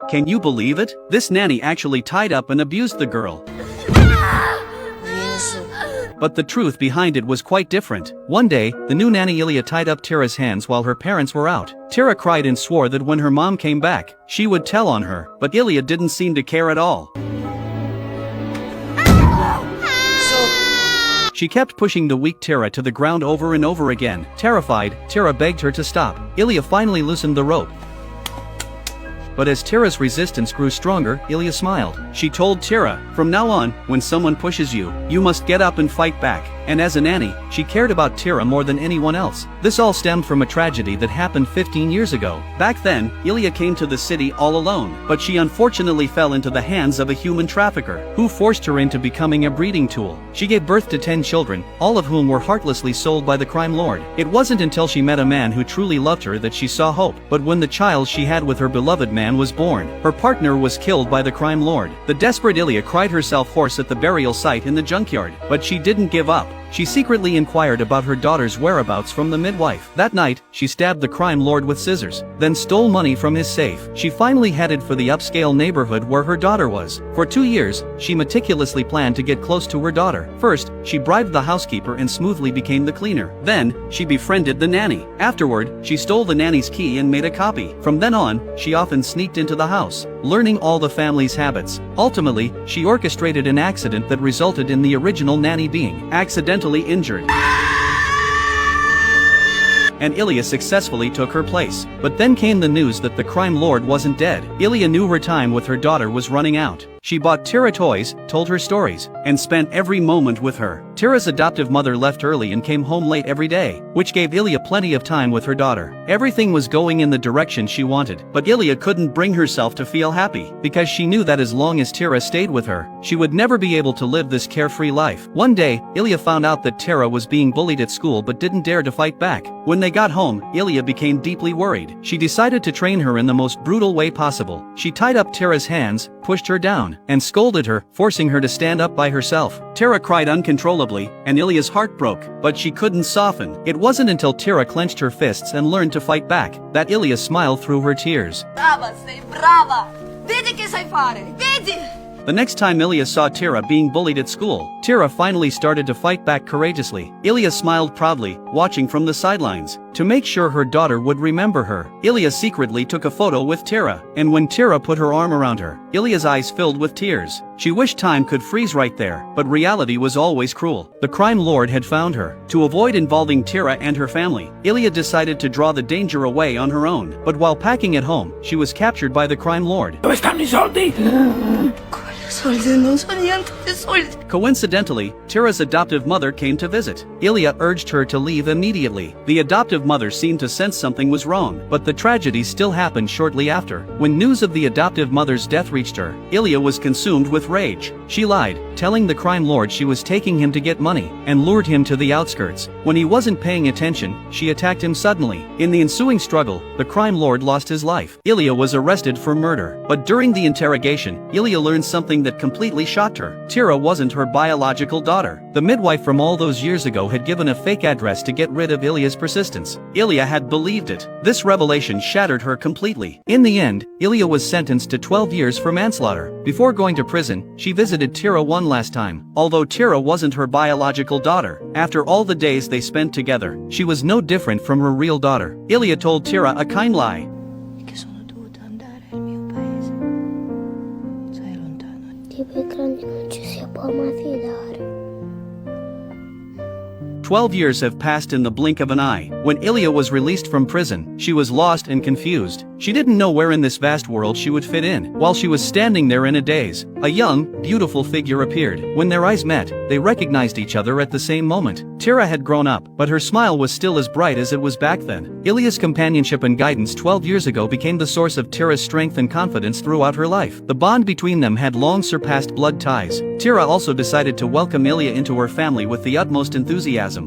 Can you believe it? This nanny actually tied up and abused the girl. But the truth behind it was quite different. One day, the new nanny Ilya tied up Tara's hands while her parents were out. Tara cried and swore that when her mom came back, she would tell on her, but Ilya didn't seem to care at all. She kept pushing the weak Tara to the ground over and over again. Terrified, Tara begged her to stop. Ilya finally loosened the rope. But as Tara's resistance grew stronger, Ilya smiled. She told Tara, "From now on, when someone pushes you, you must get up and fight back." And as a nanny, she cared about Tara more than anyone else. This all stemmed from a tragedy that happened 15 years ago. Back then, Ilya came to the city all alone, but she unfortunately fell into the hands of a human trafficker, who forced her into becoming a breeding tool. She gave birth to 10 children, all of whom were heartlessly sold by the crime lord. It wasn't until she met a man who truly loved her that she saw hope. But when the child she had with her beloved man was born, her partner was killed by the crime lord. The desperate Ilya cried herself hoarse at the burial site in the junkyard, but she didn't give up. She secretly inquired about her daughter's whereabouts from the midwife. That night, she stabbed the crime lord with scissors, then stole money from his safe. She finally headed for the upscale neighborhood where her daughter was. For 2 years, she meticulously planned to get close to her daughter. First, she bribed the housekeeper and smoothly became the cleaner. Then, she befriended the nanny. Afterward, she stole the nanny's key and made a copy. From then on, she often sneaked into the house, learning all the family's habits. Ultimately, she orchestrated an accident that resulted in the original nanny being accidentally injured. And Ilya successfully took her place. But then came the news that the crime lord wasn't dead. Ilya knew her time with her daughter was running out. She bought Tara toys, told her stories, and spent every moment with her. Tara's adoptive mother left early and came home late every day, which gave Ilya plenty of time with her daughter. Everything was going in the direction she wanted, but Ilya couldn't bring herself to feel happy, because she knew that as long as Tara stayed with her, she would never be able to live this carefree life. One day, Ilya found out that Tara was being bullied at school but didn't dare to fight back. When they got home, Ilya became deeply worried. She decided to train her in the most brutal way possible. She tied up Tara's hands, pushed her down, and scolded her, forcing her to stand up by herself. Tara cried uncontrollably, and Ilya's heart broke, but she couldn't soften. It wasn't until Tara clenched her fists and learned to fight back that Ilya smiled through her tears. Brava, sei brava! Vedi che sai fare! Vedi! The next time Ilya saw Tara being bullied at school, Tara finally started to fight back courageously. Ilya smiled proudly, watching from the sidelines. To make sure her daughter would remember her, Ilya secretly took a photo with Tara, and when Tara put her arm around her, Ilya's eyes filled with tears. She wished time could freeze right there, but reality was always cruel. The crime lord had found her. To avoid involving Tara and her family, Ilya decided to draw the danger away on her own. But while packing at home, she was captured by the crime lord. Dove stanno I soldi? Soldi, non so niente di soldi. Coincidentally, Tara's adoptive mother came to visit. Ilya urged her to leave immediately. The adoptive mother seemed to sense something was wrong, but the tragedy still happened shortly after. When news of the adoptive mother's death reached her, Ilya was consumed with rage. She lied, telling the crime lord she was taking him to get money, and lured him to the outskirts. When he wasn't paying attention, she attacked him suddenly. In the ensuing struggle, the crime lord lost his life. Ilya was arrested for murder. But during the interrogation, Ilya learned something that completely shocked her. Tara wasn't her biological daughter. The midwife from all those years ago had given a fake address to get rid of Ilya's persistence. Ilya had believed it. This revelation shattered her completely. In the end, Ilya was sentenced to 12 years for manslaughter. Before going to prison, she visited Tara one last time. Although Tara wasn't her biological daughter, after all the days they spent together, she was no different from her real daughter. Ilya told Tara a kind lie. Che sono dovuta andare al mio paese. Sei lontano. Di quei grandi non ci si può mai fidare. 12 years have passed in the blink of an eye. When Ilya was released from prison, she was lost and confused. She didn't know where in this vast world she would fit in. While she was standing there in a daze, a young, beautiful figure appeared. When their eyes met, they recognized each other at the same moment. Tara had grown up, but her smile was still as bright as it was back then. Ilya's companionship and guidance 12 years ago became the source of Tara's strength and confidence throughout her life. The bond between them had long surpassed blood ties. Tara also decided to welcome Ilya into her family with the utmost enthusiasm.